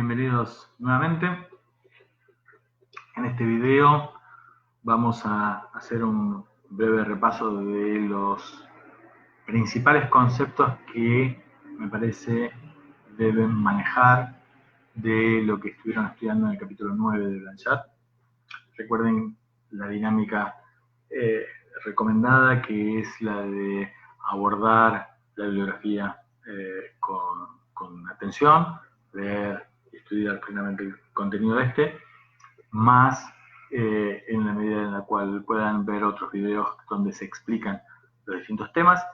Bienvenidos nuevamente. En este video vamos a hacer un breve repaso de los principales conceptos que me parece deben manejar de lo que estuvieron estudiando en el capítulo 9 de Blanchard. Recuerden la dinámica recomendada, que es la de abordar la bibliografía con atención, leer y estudiar plenamente el contenido de más en la medida en la cual puedan ver otros videos donde se explican los distintos temas,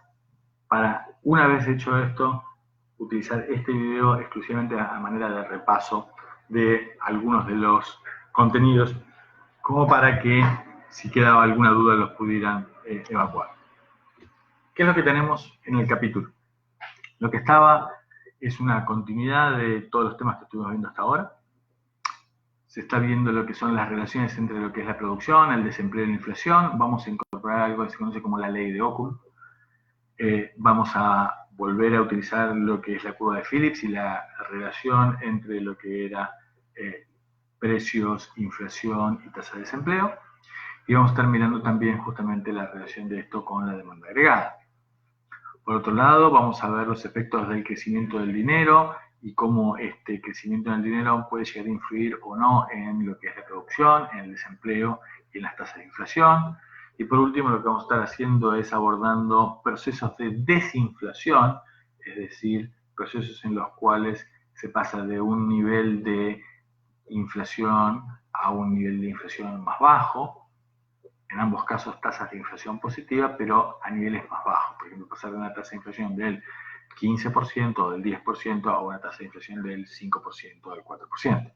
para, una vez hecho esto, utilizar este video exclusivamente a manera de repaso de algunos de los contenidos, como para que, si quedaba alguna duda, los pudieran evacuar. ¿Qué es lo que tenemos en el capítulo? Lo que estaba es una continuidad de todos los temas que estuvimos viendo hasta ahora. Se está viendo lo que son las relaciones entre lo que es la producción, el desempleo y la inflación. Vamos a incorporar algo que se conoce como la ley de Occam. Vamos a volver a utilizar lo que es la curva de Phillips y la relación entre lo que era precios, inflación y tasa de desempleo. Y vamos a estar mirando también justamente la relación de esto con la demanda agregada. Por otro lado, vamos a ver los efectos del crecimiento del dinero y cómo este crecimiento del dinero puede llegar a influir o no en lo que es la producción, en el desempleo y en las tasas de inflación. Y por último, lo que vamos a estar haciendo es abordando procesos de desinflación, es decir, procesos en los cuales se pasa de un nivel de inflación a un nivel de inflación más bajo. En ambos casos tasas de inflación positiva, pero a niveles más bajos. Por ejemplo, pasar de una tasa de inflación del 15% o del 10% a una tasa de inflación del 5% o del 4%.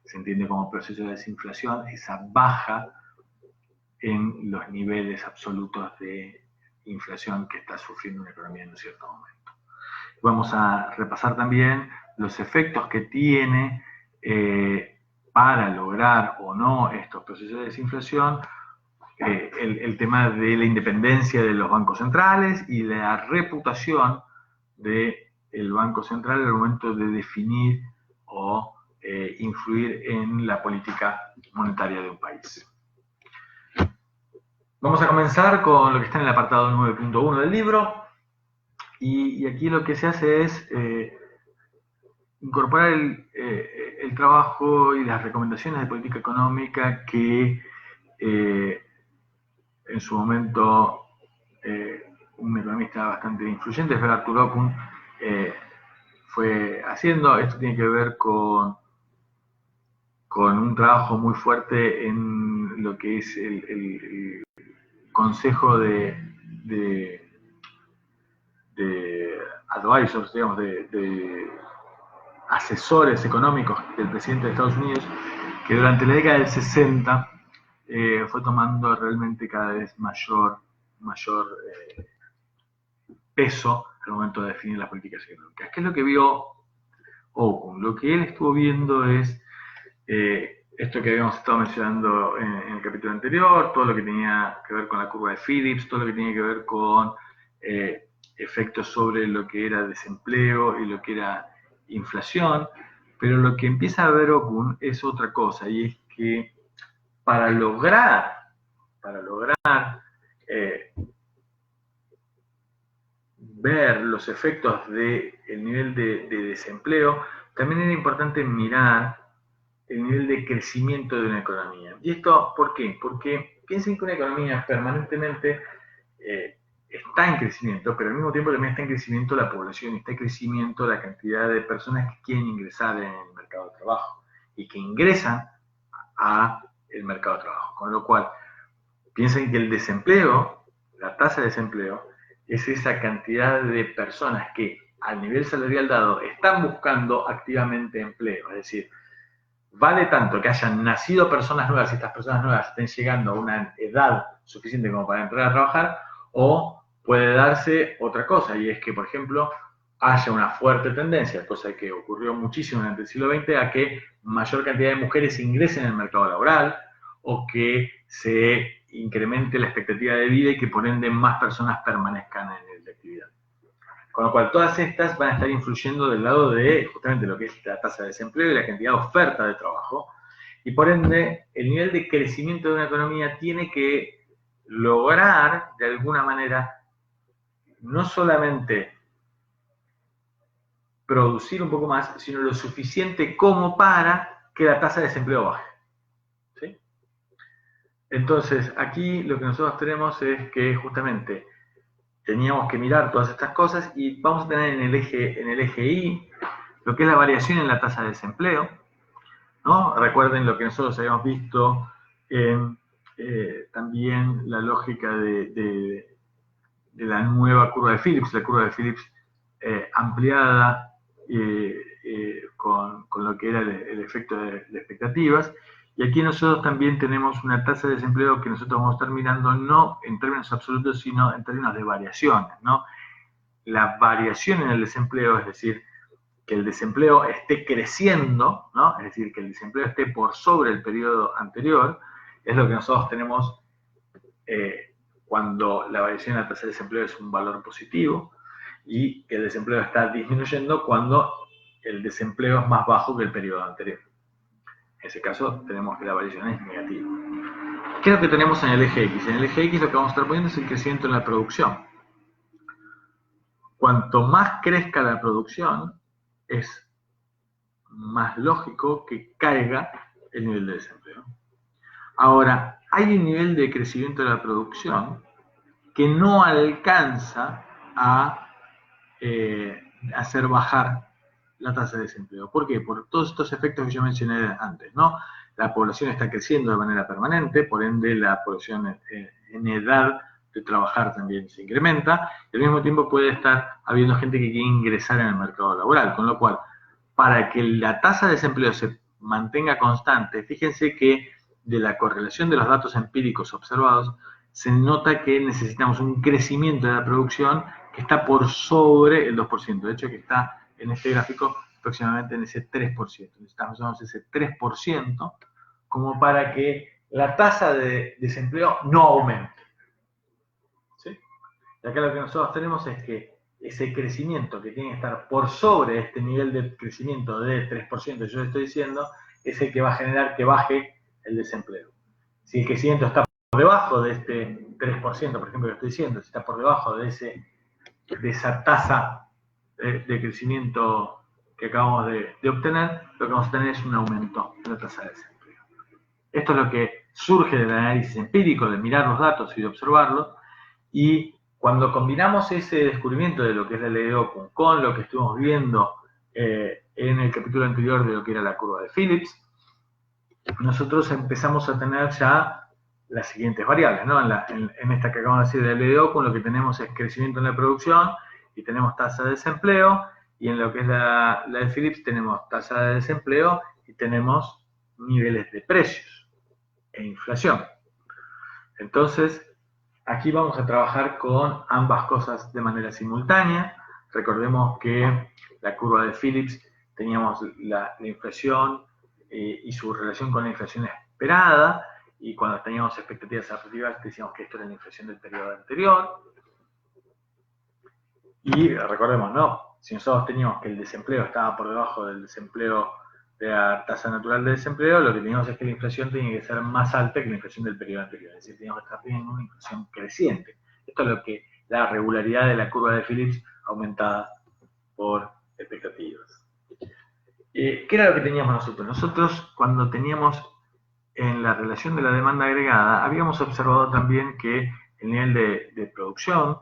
Se entiende como proceso de desinflación esa baja en los niveles absolutos de inflación que está sufriendo una economía en un cierto momento. Vamos a repasar también los efectos que tiene para lograr o no estos procesos de desinflación el tema de la independencia de los bancos centrales y la reputación del Banco Central al momento de definir o influir en la política monetaria de un país. Vamos a comenzar con lo que está en el apartado 9.1 del libro, y aquí lo que se hace es incorporar el trabajo y las recomendaciones de política económica que en su momento un economista bastante influyente, Arthur Occam, fue haciendo. Esto tiene que ver con un trabajo muy fuerte en lo que es el consejo de advisors, digamos, de asesores económicos del presidente de Estados Unidos, que durante la década del 60 fue tomando realmente cada vez mayor peso al momento de definir las políticas económicas. ¿Qué es lo que vio Occam? Lo que él estuvo viendo es esto que habíamos estado mencionando en el capítulo anterior, todo lo que tenía que ver con la curva de Phillips, todo lo que tenía que ver con efectos sobre lo que era desempleo y lo que era inflación, pero lo que empieza a ver Occam es otra cosa, y es que para lograr ver los efectos del nivel de desempleo, también era importante mirar el nivel de crecimiento de una economía. ¿Y esto por qué? Porque piensen que una economía permanentemente está en crecimiento, pero al mismo tiempo también está en crecimiento la población, está en crecimiento la cantidad de personas que quieren ingresar en el mercado de trabajo y que ingresan a el mercado de trabajo. Con lo cual, piensen que el desempleo, la tasa de desempleo, es esa cantidad de personas que al nivel salarial dado están buscando activamente empleo. Es decir, vale tanto que hayan nacido personas nuevas y estas personas nuevas estén llegando a una edad suficiente como para entrar a trabajar, o puede darse otra cosa, y es que, por ejemplo, haya una fuerte tendencia, cosa que ocurrió muchísimo durante el siglo XX, a que mayor cantidad de mujeres ingresen en el mercado laboral, o que se incremente la expectativa de vida y que por ende más personas permanezcan en la actividad. Con lo cual, todas estas van a estar influyendo del lado de justamente lo que es la tasa de desempleo y la cantidad de oferta de trabajo. Y por ende, el nivel de crecimiento de una economía tiene que lograr, de alguna manera, no solamente producir un poco más, sino lo suficiente como para que la tasa de desempleo baje. ¿Sí? Entonces, aquí lo que nosotros tenemos es que justamente teníamos que mirar todas estas cosas y vamos a tener en el eje Y lo que es la variación en la tasa de desempleo, ¿no? Recuerden lo que nosotros habíamos visto en también la lógica de la nueva curva de Phillips, la curva de Phillips ampliada con lo que era el efecto de expectativas. Y aquí nosotros también tenemos una tasa de desempleo que nosotros vamos a estar mirando no en términos absolutos, sino en términos de variaciones, ¿no? La variación en el desempleo, es decir, que el desempleo esté creciendo, ¿no? Es decir, que el desempleo esté por sobre el periodo anterior, es lo que nosotros tenemos cuando la variación en la tasa de desempleo es un valor positivo y que el desempleo está disminuyendo cuando el desempleo es más bajo que el periodo anterior. En ese caso tenemos que la variación es negativa. ¿Qué es lo que tenemos en el eje X? En el eje X lo que vamos a estar poniendo es el crecimiento en la producción. Cuanto más crezca la producción, es más lógico que caiga el nivel de desempleo. Ahora, hay un nivel de crecimiento de la producción que no alcanza a hacer bajar la tasa de desempleo. ¿Por qué? Por todos estos efectos que yo mencioné antes, ¿no? La población está creciendo de manera permanente, por ende la población en edad de trabajar también se incrementa, y al mismo tiempo puede estar habiendo gente que quiere ingresar en el mercado laboral, con lo cual, para que la tasa de desempleo se mantenga constante, fíjense que de la correlación de los datos empíricos observados, se nota que necesitamos un crecimiento de la producción que está por sobre el 2%. De hecho, que está en este gráfico aproximadamente en ese 3%. Necesitamos ese 3% como para que la tasa de desempleo no aumente. ¿Sí? Y acá lo que nosotros tenemos es que ese crecimiento que tiene que estar por sobre este nivel de crecimiento de 3% que yo estoy diciendo, es el que va a generar que baje el desempleo. Si el crecimiento está por debajo de este 3%, por ejemplo, que estoy diciendo, si está por debajo de esa tasa de crecimiento que acabamos de obtener, lo que vamos a tener es un aumento de la tasa de desempleo. Esto es lo que surge del análisis empírico, de mirar los datos y de observarlos, y cuando combinamos ese descubrimiento de lo que es la ley de Ockham con lo que estuvimos viendo en el capítulo anterior de lo que era la curva de Phillips, nosotros empezamos a tener ya las siguientes variables, ¿no? En esta que acabamos de decir de la ley de Ockham, lo que tenemos es crecimiento en la producción y tenemos tasa de desempleo, y en lo que es la de Phillips tenemos tasa de desempleo y tenemos niveles de precios e inflación. Entonces, aquí vamos a trabajar con ambas cosas de manera simultánea. Recordemos que la curva de Phillips teníamos la inflación y su relación con la inflación esperada, y cuando teníamos expectativas afectivas decíamos que esto era la inflación del periodo anterior. Y recordemos, ¿no? Si nosotros teníamos que el desempleo estaba por debajo del desempleo, de la tasa natural de desempleo, lo que teníamos es que la inflación tenía que ser más alta que la inflación del periodo anterior. Es decir, teníamos que estar teniendo una inflación creciente. Esto es lo que la regularidad de la curva de Phillips aumentada por expectativas. ¿Qué era lo que teníamos nosotros? Nosotros, cuando teníamos en la relación de la demanda agregada, habíamos observado también que el nivel de producción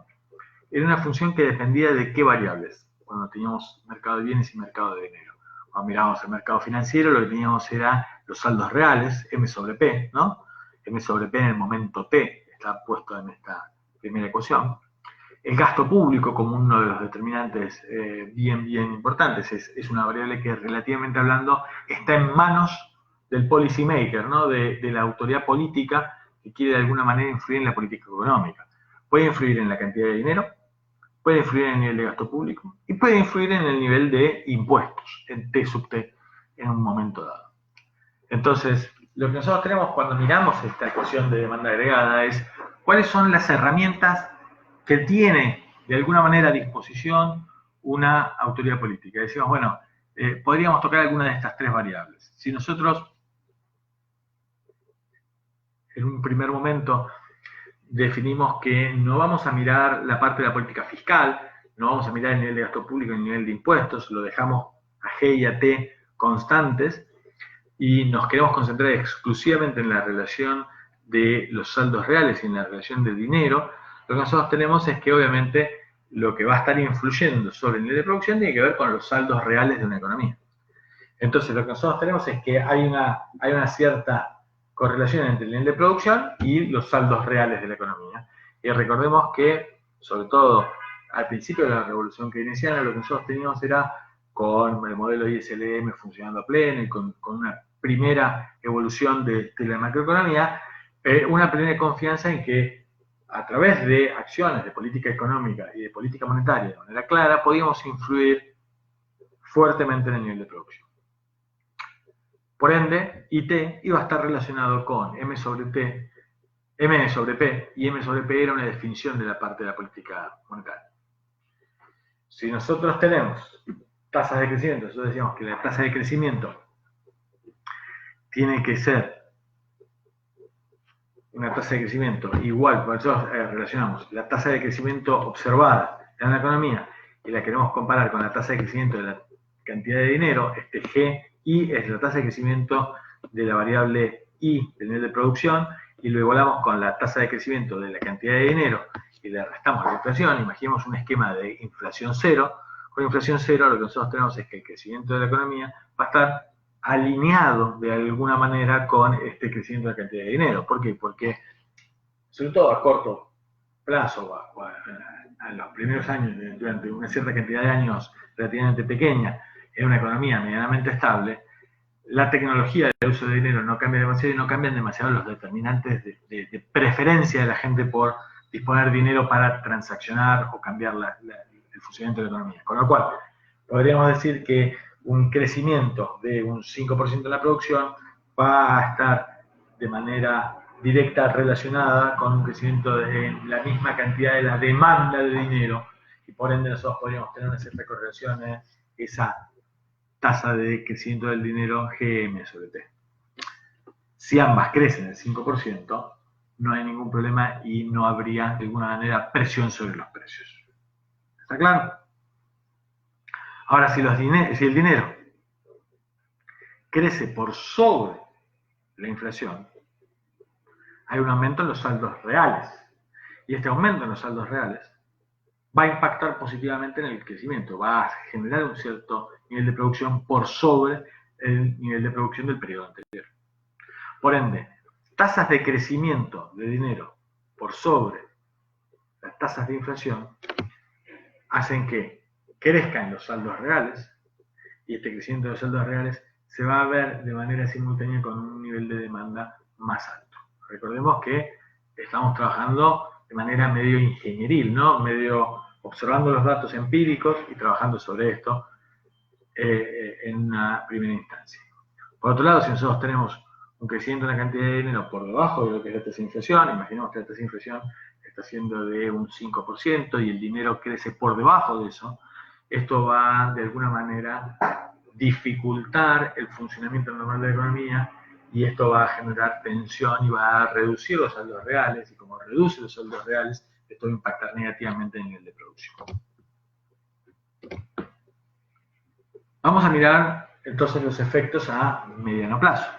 era una función que dependía de qué variables. Cuando teníamos mercado de bienes y mercado de dinero. Cuando mirábamos el mercado financiero, lo que teníamos era los saldos reales, M sobre P, ¿no? M sobre P en el momento T está puesto en esta primera ecuación. El gasto público como uno de los determinantes bien importantes. Es una variable que, relativamente hablando, está en manos del policy maker, ¿no? De la autoridad política que quiere de alguna manera influir en la política económica. Puede influir en la cantidad de dinero, puede influir en el nivel de gasto público y puede influir en el nivel de impuestos, en T sub T, en un momento dado. Entonces, lo que nosotros tenemos cuando miramos esta ecuación de demanda agregada es cuáles son las herramientas que tiene de alguna manera a disposición una autoridad política. Decimos, bueno, podríamos tocar alguna de estas tres variables. Si nosotros en un primer momento definimos que no vamos a mirar la parte de la política fiscal, no vamos a mirar el nivel de gasto público y el nivel de impuestos, lo dejamos a G y a T constantes y nos queremos concentrar exclusivamente en la relación de los saldos reales y en la relación del dinero, lo que nosotros tenemos es que obviamente lo que va a estar influyendo sobre el nivel de producción tiene que ver con los saldos reales de una economía. Entonces lo que nosotros tenemos es que hay una cierta correlación entre el nivel de producción y los saldos reales de la economía. Y recordemos que, sobre todo al principio de la revolución keynesiana, lo que nosotros teníamos era con el modelo ISLM funcionando a pleno y con una primera evolución de la macroeconomía, una plena confianza en que a través de acciones de política económica y de política monetaria de manera clara podíamos influir fuertemente en el nivel de producción. Por ende, IT iba a estar relacionado con M sobre P, y M sobre P era una definición de la parte de la política monetaria. Si nosotros tenemos tasas de crecimiento, nosotros decíamos que la tasa de crecimiento tiene que ser una tasa de crecimiento igual, por eso relacionamos la tasa de crecimiento observada en la economía y la queremos comparar con la tasa de crecimiento de la cantidad de dinero, este G I es la tasa de crecimiento de la variable I del nivel de producción y lo igualamos con la tasa de crecimiento de la cantidad de dinero y le restamos la inflación. Imaginemos un esquema de inflación cero. Con inflación cero lo que nosotros tenemos es que el crecimiento de la economía va a estar alineado de alguna manera con este crecimiento de la cantidad de dinero. ¿Por qué? Porque, sobre todo a corto plazo, a los primeros años, durante una cierta cantidad de años relativamente pequeña, en una economía medianamente estable, la tecnología de uso de dinero no cambia demasiado y no cambian demasiado los determinantes de preferencia de la gente por disponer dinero para transaccionar o cambiar el funcionamiento de la economía. Con lo cual, podríamos decir que un crecimiento de un 5% en la producción va a estar de manera directa relacionada con un crecimiento de la misma cantidad de la demanda de dinero y por ende nosotros podríamos tener una cierta correlación en esa tasa de crecimiento del dinero GM sobre T. Si ambas crecen el 5%, no hay ningún problema y no habría de alguna manera presión sobre los precios. ¿Está claro? Ahora, si el dinero crece por sobre la inflación, hay un aumento en los saldos reales. Y este aumento en los saldos reales va a impactar positivamente en el crecimiento, va a generar un cierto nivel de producción por sobre el nivel de producción del periodo anterior. Por ende, tasas de crecimiento de dinero por sobre las tasas de inflación hacen que crezcan los saldos reales y este crecimiento de los saldos reales se va a ver de manera simultánea con un nivel de demanda más alto. Recordemos que estamos trabajando de manera medio ingenieril, ¿no? Medio observando los datos empíricos y trabajando sobre esto en una primera instancia. Por otro lado, si nosotros tenemos un crecimiento en la cantidad de dinero por debajo de lo que es la tasa de inflación, imaginemos que la tasa de inflación está siendo de un 5% y el dinero crece por debajo de eso, esto va de alguna manera dificultar el funcionamiento normal de la economía y esto va a generar tensión y va a reducir los saldos reales y como reduce los saldos reales, esto va a impactar negativamente en el nivel de producción. Vamos a mirar entonces los efectos a mediano plazo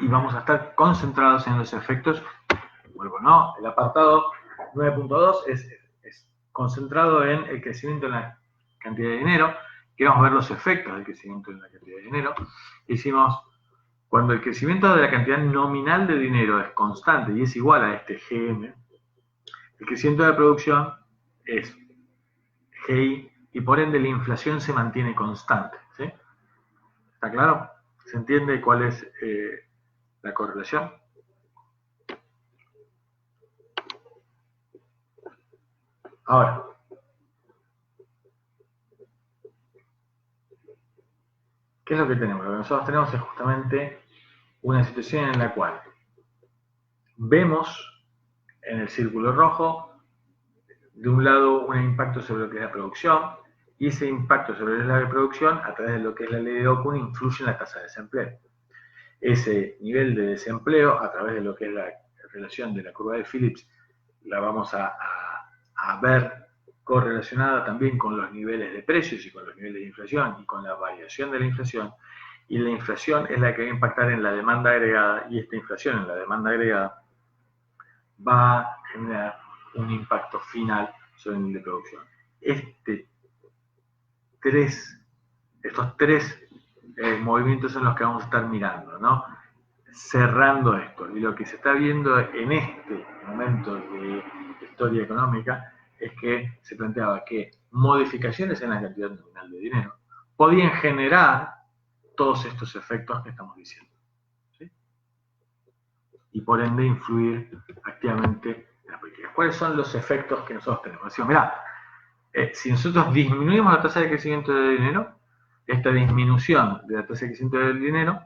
y vamos a estar concentrados en los efectos, vuelvo, ¿no? El apartado 9.2 es concentrado en el crecimiento en la cantidad de dinero. Queremos ver los efectos del crecimiento en la cantidad de dinero. Hicimos, cuando el crecimiento de la cantidad nominal de dinero es constante y es igual a este GM, el crecimiento de la producción es GI y por ende la inflación se mantiene constante. ¿Sí? ¿Está claro? ¿Se entiende cuál es la correlación? Ahora, ¿qué es lo que tenemos? Lo que nosotros tenemos es justamente una situación en la cual vemos en el círculo rojo de un lado un impacto sobre lo que es la producción, y ese impacto sobre la producción, a través de lo que es la ley de Ockham, influye en la tasa de desempleo. Ese nivel de desempleo, a través de lo que es la relación de la curva de Phillips, la vamos a ver correlacionada también con los niveles de precios y con los niveles de inflación y con la variación de la inflación. Y la inflación es la que va a impactar en la demanda agregada, y esta inflación en la demanda agregada va a generar un impacto final sobre el nivel de producción. Estos tres movimientos son los que vamos a estar mirando, ¿no? Cerrando esto. Y lo que se está viendo en este momento de historia económica es que se planteaba que modificaciones en la cantidad nominal de dinero podían generar todos estos efectos que estamos diciendo, ¿sí? Y por ende influir activamente en las políticas. ¿Cuáles son los efectos que nosotros tenemos? Decimos, mirá, si nosotros disminuimos la tasa de crecimiento del dinero, esta disminución de la tasa de crecimiento del dinero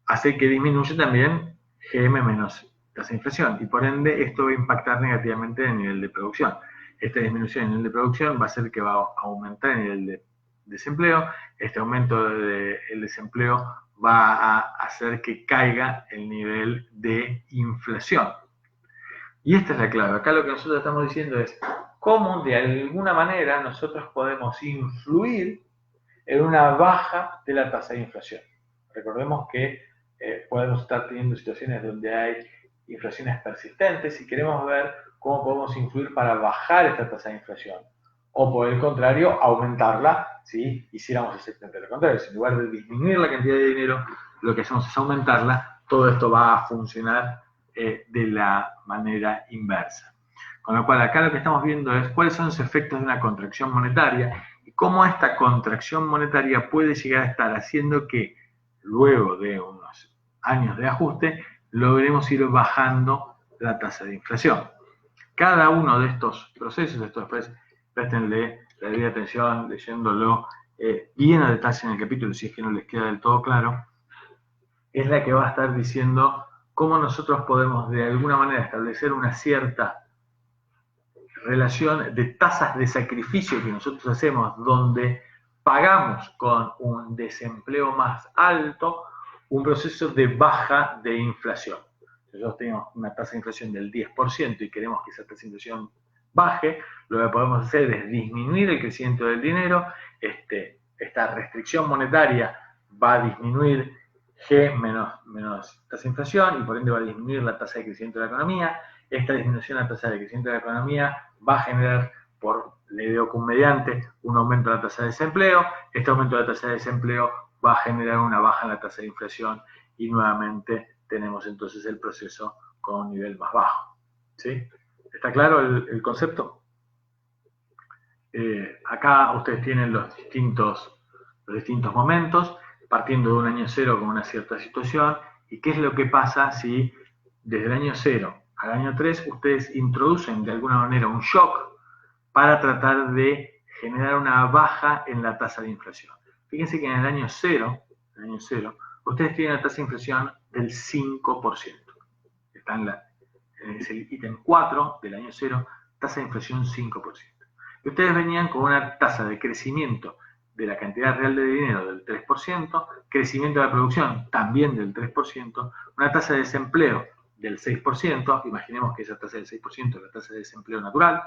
hace que disminuya también GM menos tasa de inflación, y por ende esto va a impactar negativamente en el nivel de producción. Esta disminución en el nivel de producción va a hacer que va a aumentar el nivel de desempleo. Este aumento del desempleo va a hacer que caiga el nivel de inflación. Y esta es la clave. Acá lo que nosotros estamos diciendo es cómo de alguna manera nosotros podemos influir en una baja de la tasa de inflación. Recordemos que podemos estar teniendo situaciones donde hay inflaciones persistentes y queremos ver cómo podemos influir para bajar esta tasa de inflación. O por el contrario, aumentarla si hiciéramos exactamente lo contrario. Si en lugar de disminuir la cantidad de dinero, lo que hacemos es aumentarla, todo esto va a funcionar de la manera inversa. Con lo cual acá lo que estamos viendo es cuáles son los efectos de una contracción monetaria y cómo esta contracción monetaria puede llegar a estar haciendo que luego de unos años de ajuste logremos ir bajando la tasa de inflación. Cada uno de estos procesos, préstenle la debida atención leyéndolo bien a detalle en el capítulo, si es que no les queda del todo claro, es la que va a estar diciendo cómo nosotros podemos de alguna manera establecer una cierta relación de tasas de sacrificio que nosotros hacemos, donde pagamos con un desempleo más alto un proceso de baja de inflación. Si nosotros tenemos una tasa de inflación del 10% y queremos que esa tasa de inflación baje, lo que podemos hacer es disminuir el crecimiento del dinero. Esta restricción monetaria va a disminuir G menos tasa de inflación y por ende va a disminuir la tasa de crecimiento de la economía. Esta disminución de la tasa de crecimiento de la economía va a generar, por ley de Ockham mediante, un aumento de la tasa de desempleo. Este aumento de la tasa de desempleo va a generar una baja en la tasa de inflación y nuevamente tenemos entonces el proceso con un nivel más bajo. ¿Sí? ¿Está claro el concepto? Acá ustedes tienen los distintos momentos, partiendo de un año cero con una cierta situación, y qué es lo que pasa si desde el año 0 al año 3 ustedes introducen de alguna manera un shock para tratar de generar una baja en la tasa de inflación. Fíjense que en el año 0, ustedes tienen una tasa de inflación del 5%. Está es el ítem 4 del año 0, tasa de inflación 5%. Y ustedes venían con una tasa de crecimiento de la cantidad real de dinero del 3%, crecimiento de la producción también del 3%, una tasa de desempleo del 6%, imaginemos que esa tasa del 6% es la tasa de desempleo natural,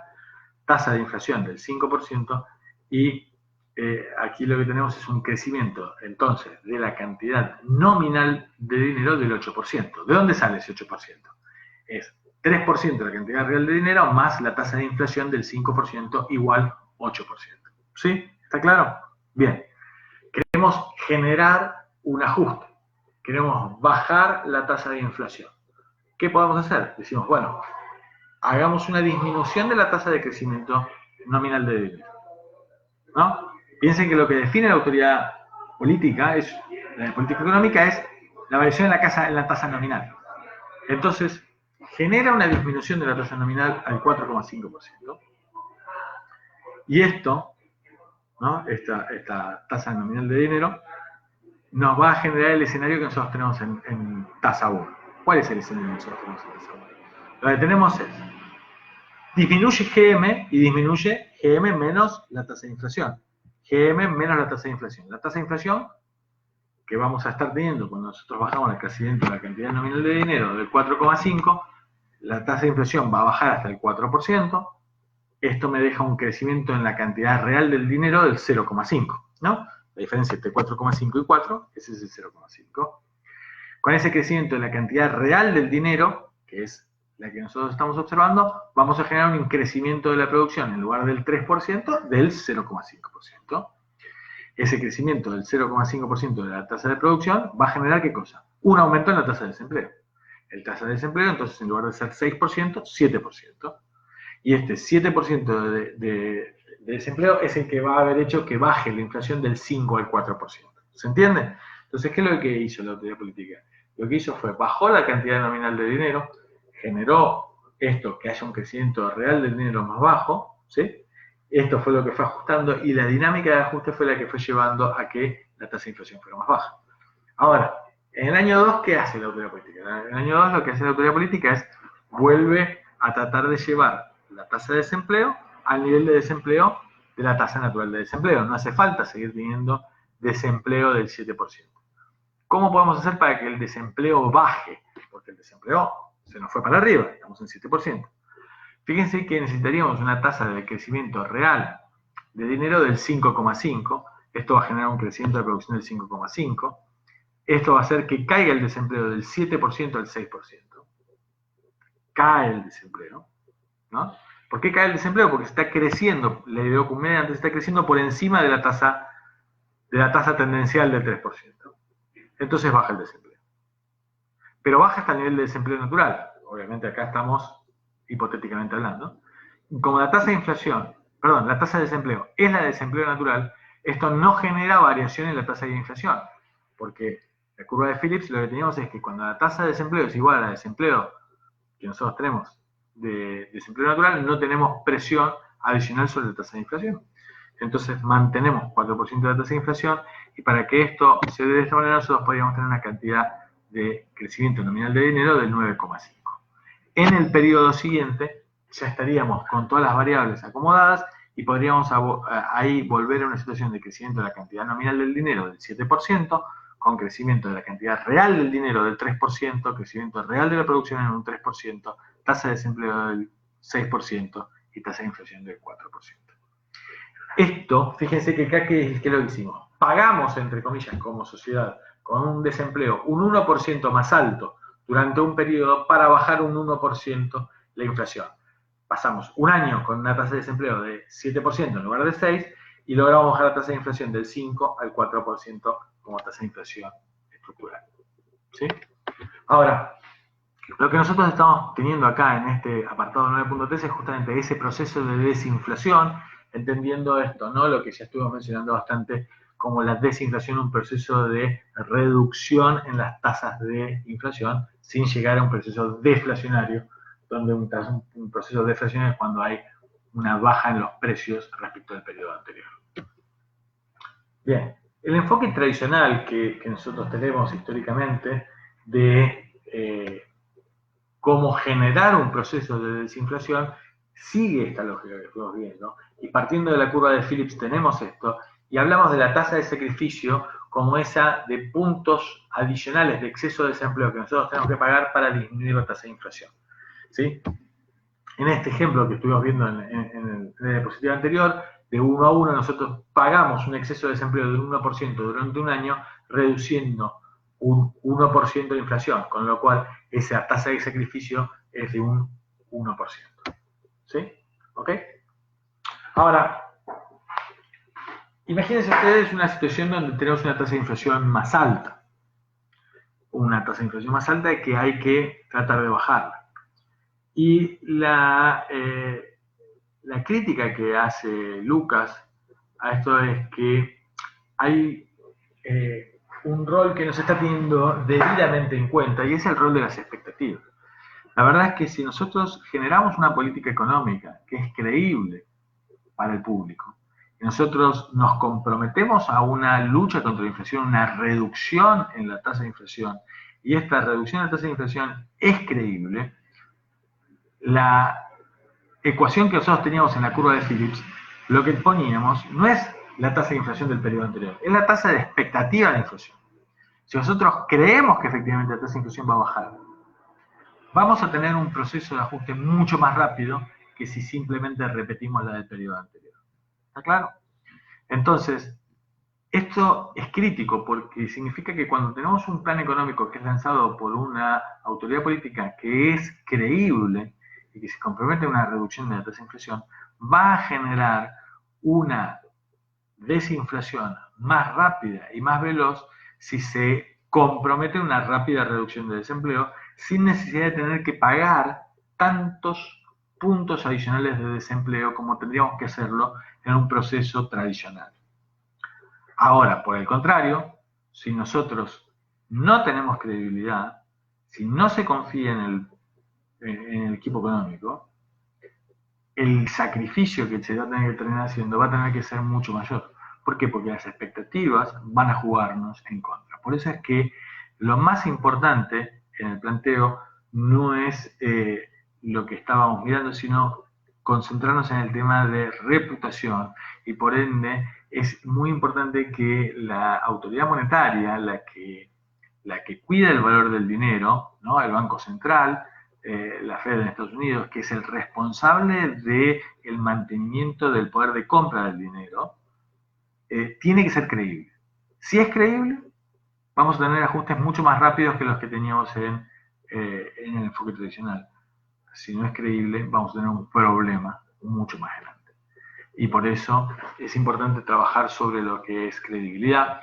tasa de inflación del 5%, y aquí lo que tenemos es un crecimiento entonces de la cantidad nominal de dinero del 8%. ¿De dónde sale ese 8%? Es 3% de la cantidad real de dinero más la tasa de inflación del 5% igual 8%. ¿Sí? ¿Está claro? Bien. Queremos generar un ajuste. Queremos bajar la tasa de inflación. ¿Qué podemos hacer? Decimos, bueno, hagamos una disminución de la tasa de crecimiento nominal de dinero, ¿no? Piensen que lo que define la autoridad política, la política económica, es la variación en la tasa nominal. Entonces, genera una disminución de la tasa nominal al 4,5%. Y esto, ¿no? Esta tasa nominal de dinero, nos va a generar el escenario que nosotros tenemos en tasa 1. ¿Cuál es el escenario que nosotros tenemos en tasa 1? Lo que tenemos es disminuye GM y disminuye GM menos la tasa de inflación. GM menos la tasa de inflación. La tasa de inflación que vamos a estar teniendo cuando nosotros bajamos el crecimiento de la cantidad nominal de dinero del 4,5, la tasa de inflación va a bajar hasta el 4%. Esto me deja un crecimiento en la cantidad real del dinero del 0,5, ¿no? La diferencia entre 4,5 y 4, ese es el 0,5. Con ese crecimiento en la cantidad real del dinero, que es la que nosotros estamos observando, vamos a generar un crecimiento de la producción en lugar del 3%, del 0,5%. Ese crecimiento del 0,5% de la tasa de producción va a generar ¿qué cosa? Un aumento en la tasa de desempleo. El tasa de desempleo, entonces, en lugar de ser 6%, 7%. Y este 7% de desempleo es el que va a haber hecho que baje la inflación del 5 al 4%. ¿Se entiende? Entonces, ¿qué es lo que hizo la autoridad política? Lo que hizo fue, bajó la cantidad nominal de dinero, generó esto, que haya un crecimiento real del dinero más bajo, ¿sí? Esto fue lo que fue ajustando y la dinámica de ajuste fue la que fue llevando a que la tasa de inflación fuera más baja. Ahora, en el año 2, ¿qué hace la autoridad política? En el año 2 lo que hace la autoridad política es vuelve a tratar de llevar la tasa de desempleo al nivel de desempleo de la tasa natural de desempleo. No hace falta seguir teniendo desempleo del 7%. ¿Cómo podemos hacer para que el desempleo baje? Porque el desempleo se nos fue para arriba, estamos en 7%. Fíjense que necesitaríamos una tasa de crecimiento real de dinero del 5,5. Esto va a generar un crecimiento de producción del 5,5. Esto va a hacer que caiga el desempleo del 7% al 6%. Cae el desempleo, ¿no? ¿Por qué cae el desempleo? Porque está creciendo, la ideocumenia antes está creciendo por encima de la tasa tendencial del 3%. Entonces baja el desempleo. Pero baja hasta el nivel de desempleo natural. Obviamente acá estamos hipotéticamente hablando. Como la tasa de inflación, la tasa de desempleo es la de desempleo natural, esto no genera variación en la tasa de inflación. Porque la curva de Phillips lo que teníamos es que cuando la tasa de desempleo es igual a la de desempleo que nosotros tenemos de desempleo natural, no tenemos presión adicional sobre la tasa de inflación. Entonces mantenemos 4% de la tasa de inflación y para que esto se dé de esta manera nosotros podríamos tener una cantidad de crecimiento nominal de dinero del 9,5. En el periodo siguiente ya estaríamos con todas las variables acomodadas y podríamos ahí volver a una situación de crecimiento de la cantidad nominal del dinero del 7%, con crecimiento de la cantidad real del dinero del 3%, crecimiento real de la producción en un 3%, tasa de desempleo del 6% y tasa de inflación del 4%. Esto, fíjense que acá, ¿qué es lo que hicimos? Pagamos, entre comillas, como sociedad, con un desempleo un 1% más alto durante un periodo para bajar un 1% la inflación. Pasamos un año con una tasa de desempleo de 7% en lugar de 6% y logramos bajar la tasa de inflación del 5 al 4% como tasa de inflación estructural. ¿Sí? Ahora, lo que nosotros estamos teniendo acá en este apartado 9.3 es justamente ese proceso de desinflación, entendiendo esto, ¿no? Lo que ya estuvimos mencionando bastante como la desinflación, un proceso de reducción en las tasas de inflación sin llegar a un proceso deflacionario, donde un proceso deflacionario es cuando hay una baja en los precios respecto al periodo anterior. Bien, el enfoque tradicional que nosotros tenemos históricamente de cómo generar un proceso de desinflación sigue esta lógica que estamos viendo. Y partiendo de la curva de Phillips tenemos esto, y hablamos de la tasa de sacrificio como esa de puntos adicionales de exceso de desempleo que nosotros tenemos que pagar para disminuir la tasa de inflación. ¿Sí? En este ejemplo que estuvimos viendo en la diapositiva anterior, de 1 a 1 nosotros pagamos un exceso de desempleo de un 1% durante un año, reduciendo un 1% de inflación, con lo cual esa tasa de sacrificio es de un 1%. ¿Sí? ¿Ok? Ahora, imagínense ustedes una situación donde tenemos una tasa de inflación más alta. Una tasa de inflación más alta que hay que tratar de bajarla. Y la crítica que hace Lucas a esto es que hay un rol que no se está teniendo debidamente en cuenta y es el rol de las expectativas. La verdad es que si nosotros generamos una política económica que es creíble para el público, y nosotros nos comprometemos a una lucha contra la inflación, una reducción en la tasa de inflación, y esta reducción de la tasa de inflación es creíble, ecuación que nosotros teníamos en la curva de Phillips, lo que poníamos no es la tasa de inflación del periodo anterior, es la tasa de expectativa de inflación. Si nosotros creemos que efectivamente la tasa de inflación va a bajar, vamos a tener un proceso de ajuste mucho más rápido que si simplemente repetimos la del periodo anterior. ¿Está claro? Entonces, esto es crítico porque significa que cuando tenemos un plan económico que es lanzado por una autoridad política que es creíble y que se compromete a una reducción de la tasa de inflación, va a generar una desinflación más rápida y más veloz si se compromete a una rápida reducción de desempleo sin necesidad de tener que pagar tantos puntos adicionales de desempleo como tendríamos que hacerlo en un proceso tradicional. Ahora, por el contrario, si nosotros no tenemos credibilidad, si no se confía en el equipo económico, el sacrificio que se va a tener que terminar haciendo va a tener que ser mucho mayor. ¿Por qué? Porque las expectativas van a jugarnos en contra. Por eso es que lo más importante en el planteo no es lo que estábamos mirando, sino concentrarnos en el tema de reputación y por ende es muy importante que la autoridad monetaria, la que cuida el valor del dinero, ¿no? El Banco Central, la Fed en Estados Unidos, que es el responsable del mantenimiento del poder de compra del dinero, tiene que ser creíble. Si es creíble, vamos a tener ajustes mucho más rápidos que los que teníamos en el enfoque tradicional. Si no es creíble, vamos a tener un problema mucho más grande. Y por eso es importante trabajar sobre lo que es credibilidad.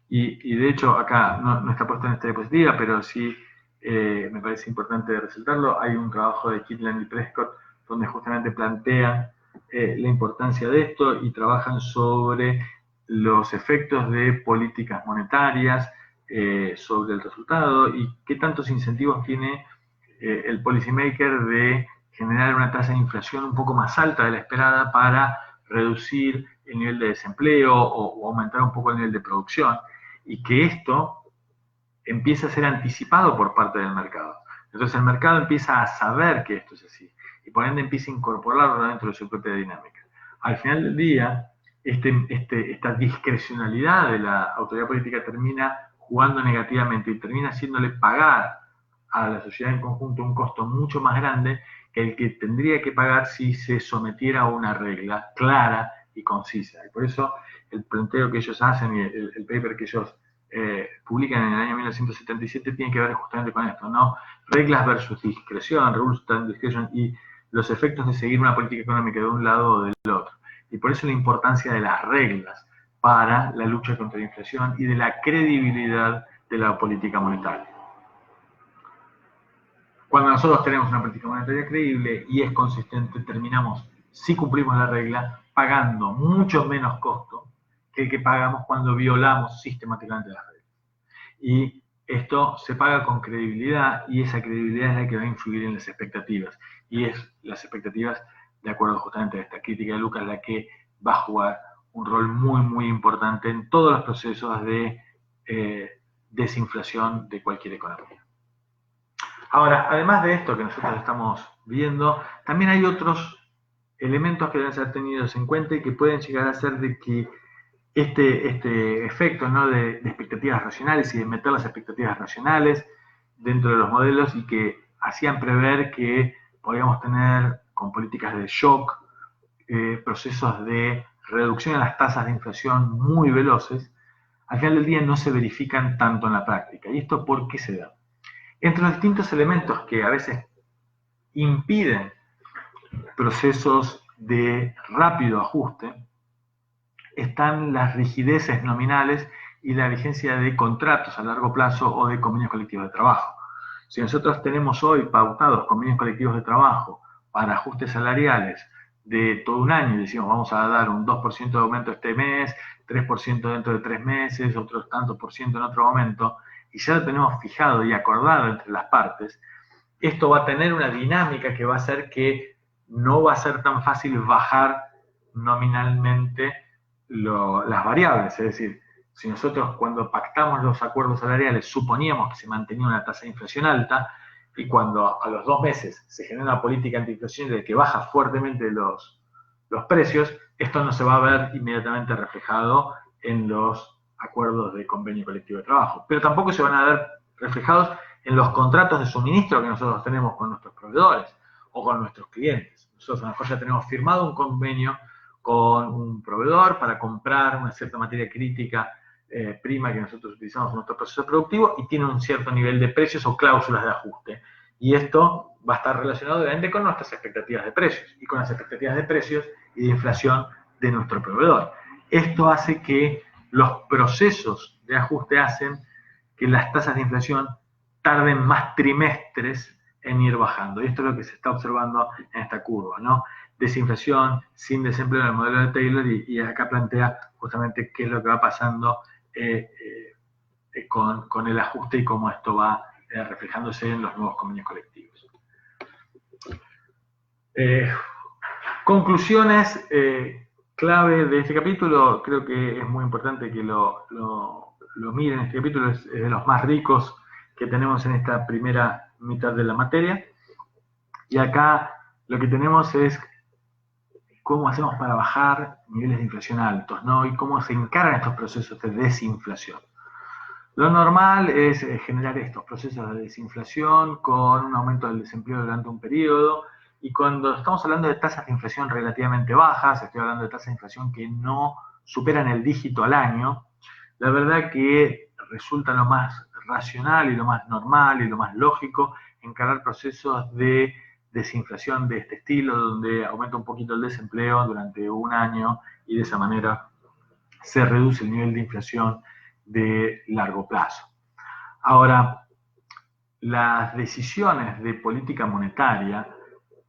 Y de hecho, acá no está puesto en esta diapositiva, pero sí me parece importante resaltarlo. Hay un trabajo de Kitland y Prescott donde justamente plantean la importancia de esto y trabajan sobre los efectos de políticas monetarias, sobre el resultado y qué tantos incentivos tiene el policymaker de generar una tasa de inflación un poco más alta de la esperada para reducir el nivel de desempleo o aumentar un poco el nivel de producción y que esto empieza a ser anticipado por parte del mercado. Entonces el mercado empieza a saber que esto es así y por ende empieza a incorporarlo dentro de su propia dinámica. Al final del día, esta discrecionalidad de la autoridad política termina jugando negativamente y termina haciéndole pagar a la sociedad en conjunto un costo mucho más grande que el que tendría que pagar si se sometiera a una regla clara y concisa. Y por eso el planteo que ellos hacen y el paper que ellos publican en el año 1977 tiene que ver justamente con esto, ¿no? Reglas versus discreción, rules and discretion, y los efectos de seguir una política económica de un lado o del otro. Y por eso la importancia de las reglas para la lucha contra la inflación y de la credibilidad de la política monetaria. Cuando nosotros tenemos una política monetaria creíble y es consistente, terminamos, si cumplimos la regla, pagando mucho menos costo que el que pagamos cuando violamos sistemáticamente las reglas. Y esto se paga con credibilidad y esa credibilidad es la que va a influir en las expectativas. Y es las expectativas, de acuerdo justamente a esta crítica de Lucas, la que va a jugar un rol muy, muy importante en todos los procesos de desinflación de cualquier economía. Ahora, además de esto que nosotros estamos viendo, también hay otros elementos que deben ser tenidos en cuenta y que pueden llegar a ser de que este efecto, ¿no?, de expectativas racionales y de meter las expectativas racionales dentro de los modelos y que hacían prever que podíamos tener con políticas de shock procesos de reducción de las tasas de inflación muy veloces, al final del día no se verifican tanto en la práctica. ¿Y esto por qué se da? Entre los distintos elementos que a veces impiden procesos de rápido ajuste están las rigideces nominales y la vigencia de contratos a largo plazo o de convenios colectivos de trabajo. Si nosotros tenemos hoy pautados convenios colectivos de trabajo para ajustes salariales de todo un año y decimos vamos a dar un 2% de aumento este mes, 3% dentro de 3 meses, otros tantos por ciento en otro momento, y ya lo tenemos fijado y acordado entre las partes, esto va a tener una dinámica que va a hacer que no va a ser tan fácil bajar nominalmente las variables. Es decir, si nosotros cuando pactamos los acuerdos salariales suponíamos que se mantenía una tasa de inflación alta, y cuando a los 2 meses se genera una política antiinflacionaria que baja fuertemente los precios, esto no se va a ver inmediatamente reflejado en los acuerdos de convenio colectivo de trabajo, pero tampoco se van a ver reflejados en los contratos de suministro que nosotros tenemos con nuestros proveedores o con nuestros clientes. Nosotros a lo mejor ya tenemos firmado un convenio con un proveedor para comprar una cierta materia crítica prima que nosotros utilizamos en nuestro proceso productivo y tiene un cierto nivel de precios o cláusulas de ajuste. Y esto va a estar relacionado obviamente con nuestras expectativas de precios y con las expectativas de precios y de inflación de nuestro proveedor. Esto hace que los procesos de ajuste hacen que las tasas de inflación tarden más trimestres en ir bajando. Y esto es lo que se está observando en esta curva, ¿no? Desinflación sin desempleo en el modelo de Taylor y acá plantea justamente qué es lo que va pasando con el ajuste y cómo esto va reflejándose en los nuevos convenios colectivos. Conclusiones clave de este capítulo, creo que es muy importante que lo miren. Este capítulo es de los más ricos que tenemos en esta primera mitad de la materia. Y acá lo que tenemos es cómo hacemos para bajar niveles de inflación altos, ¿no? Y cómo se encaran estos procesos de desinflación. Lo normal es generar estos procesos de desinflación con un aumento del desempleo durante un periodo. Y cuando estamos hablando de tasas de inflación relativamente bajas, estoy hablando de tasas de inflación que no superan el dígito al año, la verdad que resulta lo más racional y lo más normal y lo más lógico encarar procesos de desinflación de este estilo, donde aumenta un poquito el desempleo durante un año y de esa manera se reduce el nivel de inflación de largo plazo. Ahora, las decisiones de política monetaria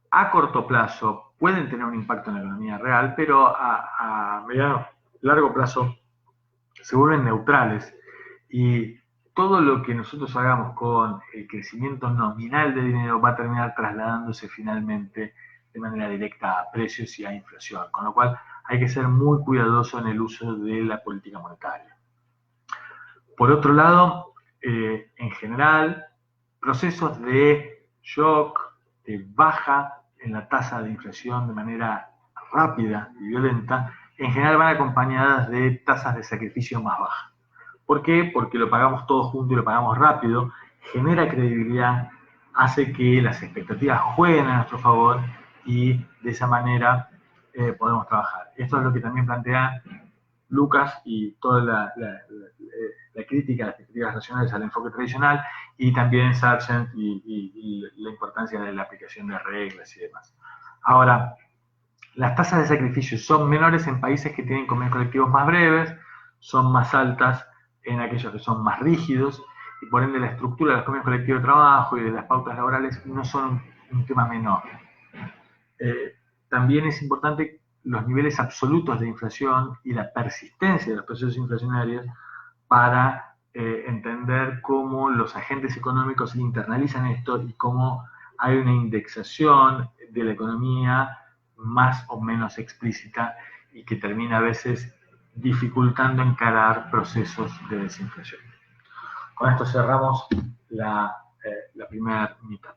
a corto plazo pueden tener un impacto en la economía real, pero a mediano, largo plazo se vuelven neutrales y todo lo que nosotros hagamos con el crecimiento nominal de dinero va a terminar trasladándose finalmente de manera directa a precios y a inflación, con lo cual hay que ser muy cuidadoso en el uso de la política monetaria. Por otro lado, en general, procesos de shock, de baja en la tasa de inflación de manera rápida y violenta, en general van acompañadas de tasas de sacrificio más bajas. ¿Por qué? Porque lo pagamos todo junto y lo pagamos rápido, genera credibilidad, hace que las expectativas jueguen a nuestro favor y de esa manera podemos trabajar. Esto es lo que también plantea Lucas y toda la crítica a las expectativas racionales al enfoque tradicional, y también Sargent y la importancia de la aplicación de reglas y demás. Ahora, las tasas de sacrificio son menores en países que tienen convenios colectivos más breves, son más altas en aquellos que son más rígidos, y por ende la estructura de los convenios colectivos de trabajo y de las pautas laborales no son un tema menor. También es importante los niveles absolutos de inflación y la persistencia de los procesos inflacionarios para entender cómo los agentes económicos internalizan esto y cómo hay una indexación de la economía más o menos explícita y que termina a veces dificultando encarar procesos de desinflación. Con esto cerramos la primera mitad.